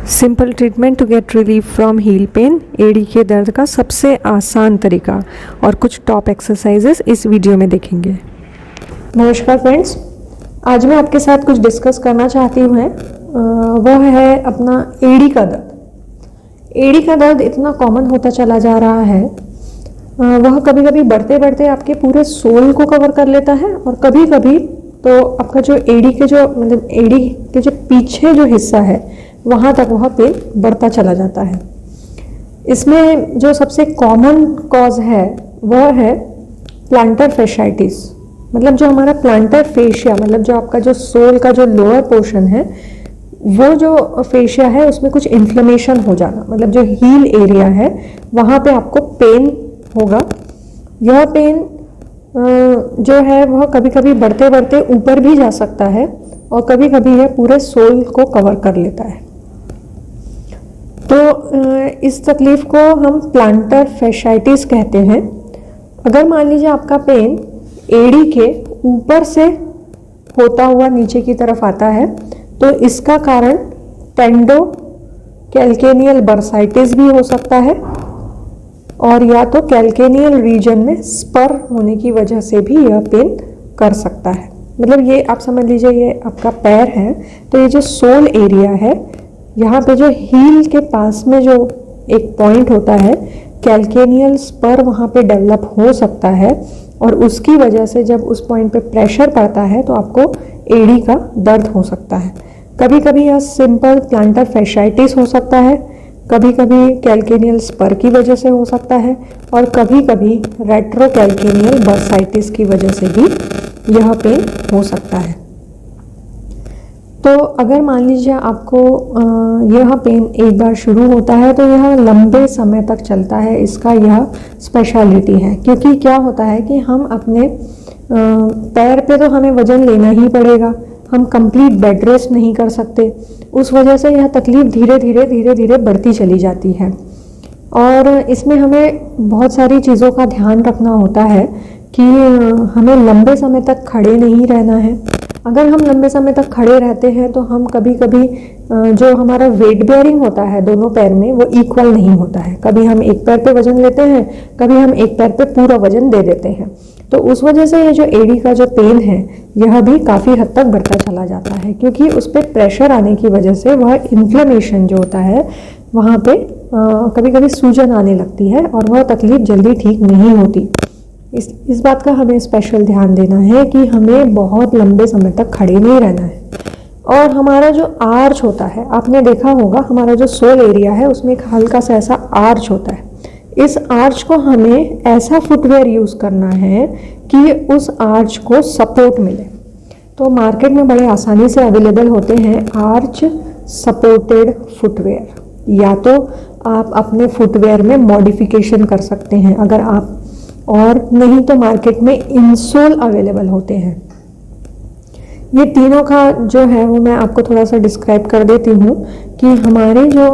Simple treatment to get relief from heel pain, एड़ी के दर्द का सबसे आसान तरीका और कुछ टॉप एक्सरसाइजेस इस वीडियो में देखेंगे। नमस्कार फ्रेंड्स, आज मैं आपके साथ कुछ डिस्कस करना चाहती हूँ। वह है अपना एड़ी का दर्द। एड़ी का दर्द इतना कॉमन होता चला जा रहा है, वह कभी कभी बढ़ते बढ़ते आपके पूरे सोल को कवर कर लेता है और कभी कभी तो आपका जो एड़ी के जो मतलब एड़ी के जो पीछे जो हिस्सा है वहाँ तक वह पेन बढ़ता चला जाता है। इसमें जो सबसे कॉमन कॉज है वह है प्लांटर फेशाइटिस। मतलब जो हमारा प्लांटर फेशिया, मतलब जो आपका जो सोल का जो लोअर पोर्शन है, वो जो फेशिया है उसमें कुछ इन्फ्लेमेशन हो जाना, मतलब जो हील एरिया है वहाँ पे आपको पेन होगा। यह पेन जो है वह कभी कभी बढ़ते बढ़ते ऊपर भी जा सकता है और कभी कभी यह पूरे सोल को कवर कर लेता है। तो इस तकलीफ को हम प्लांटर फेशाइटिस कहते हैं। अगर मान लीजिए आपका पेन एड़ी के ऊपर से होता हुआ नीचे की तरफ आता है तो इसका कारण टेंडो कैल्केनियल बर्साइटिस भी हो सकता है, और या तो कैल्केनियल रीजन में स्पर होने की वजह से भी यह पेन कर सकता है। मतलब ये आप समझ लीजिए ये आपका पैर है, तो ये जो सोल एरिया है यहाँ पे जो हील के पास में जो एक पॉइंट होता है, कैल्केनियल स्पर वहाँ पे डेवलप हो सकता है और उसकी वजह से जब उस पॉइंट पे प्रेशर पड़ता है तो आपको एड़ी का दर्द हो सकता है। कभी कभी यह सिंपल प्लांटर फेशाइटिस हो सकता है, कभी कभी कैल्केनियल स्पर की वजह से हो सकता है और कभी कभी रेट्रो कैल्केनियल बर्साइटिस की वजह से भी यह पेन हो सकता है। तो अगर मान लीजिए आपको यह पेन एक बार शुरू होता है तो यह लंबे समय तक चलता है, इसका यह स्पेशलिटी है। क्योंकि क्या होता है कि हम अपने पैर पे तो हमें वजन लेना ही पड़ेगा, हम कंप्लीट बेड रेस्ट नहीं कर सकते। उस वजह से यह तकलीफ धीरे धीरे बढ़ती चली जाती है और इसमें हमें बहुत सारी चीज़ों का ध्यान रखना होता है कि हमें लंबे समय तक खड़े नहीं रहना है। अगर हम लंबे समय तक खड़े रहते हैं तो हम कभी कभी जो हमारा वेट बेयरिंग होता है दोनों पैर में वो इक्वल नहीं होता है। कभी हम एक पैर पे वजन लेते हैं, कभी हम एक पैर पे पूरा वजन दे देते हैं। तो उस वजह से ये जो एड़ी का जो पेन है यह भी काफ़ी हद तक बढ़ता चला जाता है, क्योंकि उस पर प्रेशर आने की वजह से वह इन्फ्लेमेशन जो होता है वहाँ पे कभी कभी सूजन आने लगती है और वह तकलीफ जल्दी ठीक नहीं होती। इस बात का हमें स्पेशल ध्यान देना है कि हमें बहुत लंबे समय तक खड़े नहीं रहना है। और हमारा जो आर्च होता है, आपने देखा होगा हमारा जो सोल एरिया है उसमें एक हल्का सा ऐसा आर्च होता है। इस आर्च को हमें ऐसा फुटवेयर यूज़ करना है कि उस आर्च को सपोर्ट मिले। तो मार्केट में बड़े आसानी से अवेलेबल होते हैं आर्च सपोर्टेड फुटवेयर, या तो आप अपने फुटवेयर में मॉडिफिकेशन कर सकते हैं अगर आप, और नहीं तो मार्केट में इंसोल अवेलेबल होते हैं। ये तीनों का जो है वो मैं आपको थोड़ा सा डिस्क्राइब कर देती हूँ कि हमारे जो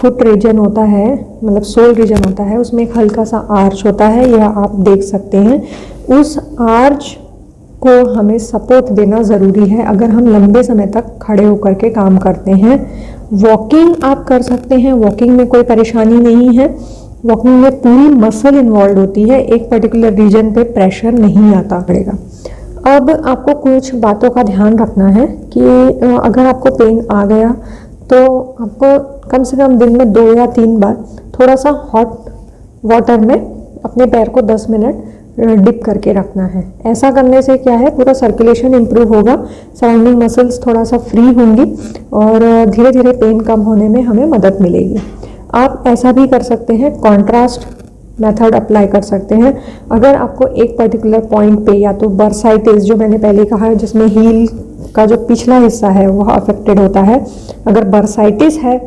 फुट रीजन होता है, मतलब सोल रीजन होता है, उसमें एक हल्का सा आर्च होता है, यह आप देख सकते हैं। उस आर्च को हमें सपोर्ट देना ज़रूरी है अगर हम लंबे समय तक खड़े होकर के काम करते हैं। वॉकिंग आप कर सकते हैं, वॉकिंग में कोई परेशानी नहीं है। वॉकिंग में पूरी मसल इन्वॉल्व होती है, एक पर्टिकुलर रीजन पे प्रेशर नहीं आता पड़ेगा। अब आपको कुछ बातों का ध्यान रखना है कि अगर आपको पेन आ गया तो आपको कम से कम दिन में 2 या 3 बार थोड़ा सा हॉट वाटर में अपने पैर को 10 मिनट डिप करके रखना है। ऐसा करने से क्या है, पूरा सर्कुलेशन इम्प्रूव होगा, सराउंडिंग मसल्स थोड़ा सा फ्री होंगी और धीरे धीरे पेन कम होने में हमें मदद मिलेगी। आप ऐसा भी कर सकते हैं, कॉन्ट्रास्ट मेथड अप्लाई कर सकते हैं। अगर आपको एक पर्टिकुलर पॉइंट पे, या तो बर्साइटिस जो मैंने पहले कहा है जिसमें हील का जो पिछला हिस्सा है वह अफेक्टेड होता है, अगर बर्साइटिस है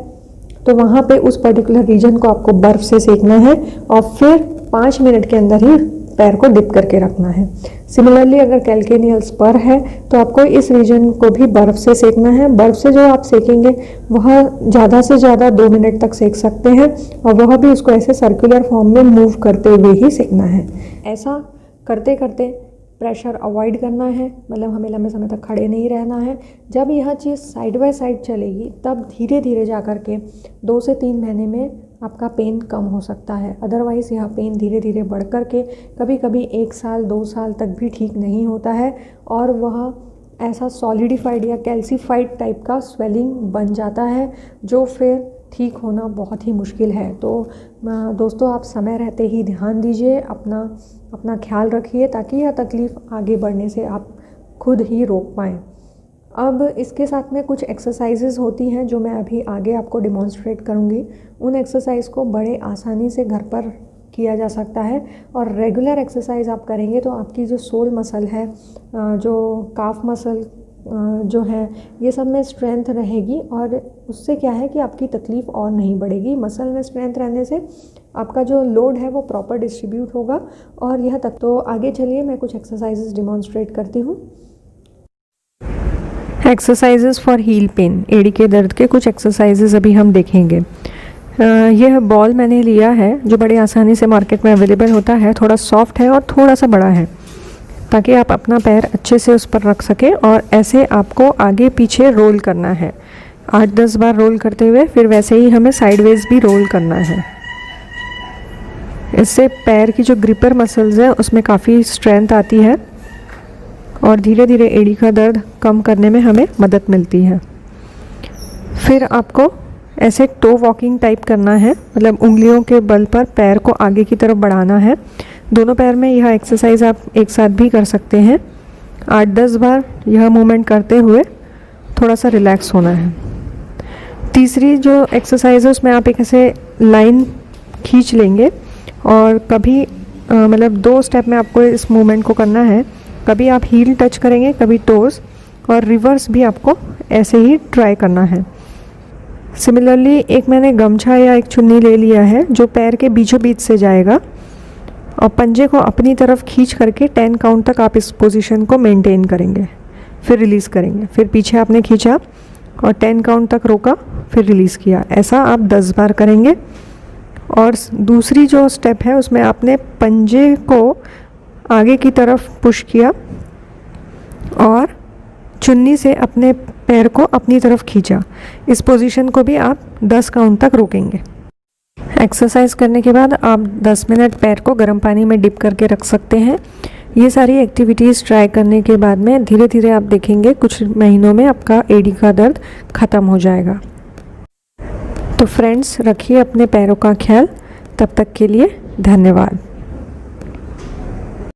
तो वहाँ पे उस पर्टिकुलर रीजन को आपको बर्फ़ से सेकना है और फिर 5 मिनट के अंदर ही पैर को डिप करके रखना है। सिमिलरली अगर कैल्केनियल स्पर है तो आपको इस रीजन को भी बर्फ़ से सेकना है। बर्फ़ से जो आप सेकेंगे वह ज़्यादा से ज़्यादा 2 मिनट तक सेक सकते हैं और वह भी उसको ऐसे सर्कुलर फॉर्म में मूव करते हुए ही सेकना है। ऐसा करते करते प्रेशर अवॉइड करना है, मतलब हमें लंबे समय तक खड़े नहीं रहना है। जब यह चीज़ साइड बाय साइड चलेगी तब धीरे धीरे जा कर के 2 से 3 महीने में आपका पेन कम हो सकता है। अदरवाइज़ यह पेन धीरे धीरे बढ़ कर के कभी कभी 1 साल 2 साल तक भी ठीक नहीं होता है और वह ऐसा सॉलिडिफाइड या कैल्सीफाइड टाइप का स्वेलिंग बन जाता है जो फिर ठीक होना बहुत ही मुश्किल है। तो दोस्तों, आप समय रहते ही ध्यान दीजिए, अपना ख्याल रखिए ताकि यह तकलीफ़ आगे बढ़ने से आप खुद ही रोक पाएँ। अब इसके साथ में कुछ एक्सरसाइजेज़ होती हैं जो मैं अभी आगे आपको डिमॉन्स्ट्रेट करूँगी। उन एक्सरसाइज को बड़े आसानी से घर पर किया जा सकता है और रेगुलर एक्सरसाइज आप करेंगे तो आपकी जो सोल मसल है, जो काफ मसल जो है, ये सब में स्ट्रेंथ रहेगी और उससे क्या है कि आपकी तकलीफ़ और नहीं बढ़ेगी। मसल में स्ट्रेंथ रहने से आपका जो लोड है वो प्रॉपर डिस्ट्रीब्यूट होगा और यह तक। तो आगे चलिए मैं कुछ एक्सरसाइजेस डिमॉन्स्ट्रेट करती हूँ। एक्सरसाइजेस फॉर हील पेन, एड़ी के दर्द के कुछ एक्सरसाइजेस अभी हम देखेंगे। यह बॉल मैंने लिया है जो बड़े आसानी से मार्केट में अवेलेबल होता है, थोड़ा सॉफ्ट है और थोड़ा सा बड़ा है ताकि आप अपना पैर अच्छे से उस पर रख सकें और ऐसे आपको आगे पीछे रोल करना है 8-10 बार रोल करते हुए, फिर वैसे ही हमें साइडवेज भी रोल करना है। इससे पैर की जो ग्रिपर मसल्स है उसमें काफ़ी स्ट्रेंथ आती है और धीरे धीरे एड़ी का दर्द कम करने में हमें मदद मिलती है। फिर आपको ऐसे टो वॉकिंग टाइप करना है, मतलब उंगलियों के बल पर पैर को आगे की तरफ बढ़ाना है। दोनों पैर में यह एक्सरसाइज आप एक साथ भी कर सकते हैं। 8-10 बार यह मूवमेंट करते हुए थोड़ा सा रिलैक्स होना है। तीसरी जो एक्सरसाइज है उसमें आप एक ऐसे लाइन खींच लेंगे और कभी मतलब 2 स्टेप में आपको इस मूवमेंट को करना है। कभी आप हील टच करेंगे, कभी टोस, और रिवर्स भी आपको ऐसे ही ट्राई करना है। सिमिलरली एक मैंने गमछा या एक चुन्नी ले लिया है जो पैर के बीचों बीच से जाएगा और पंजे को अपनी तरफ खींच करके 10 काउंट तक आप इस पोजीशन को मेंटेन करेंगे, फिर रिलीज़ करेंगे। फिर पीछे आपने खींचा और 10 काउंट तक रोका, फिर रिलीज़ किया। ऐसा आप 10 बार करेंगे। और दूसरी जो स्टेप है उसमें आपने पंजे को आगे की तरफ पुश किया और चुन्नी से अपने पैर को अपनी तरफ खींचा। इस पोजीशन को भी आप 10 काउंट तक रोकेंगे। एक्सरसाइज करने के बाद आप 10 मिनट पैर को गर्म पानी में डिप करके रख सकते हैं। ये सारी एक्टिविटीज़ ट्राई करने के बाद में धीरे धीरे आप देखेंगे कुछ महीनों में आपका एड़ी का दर्द ख़त्म हो जाएगा। तो फ्रेंड्स, रखिए अपने पैरों का ख्याल। तब तक के लिए धन्यवाद।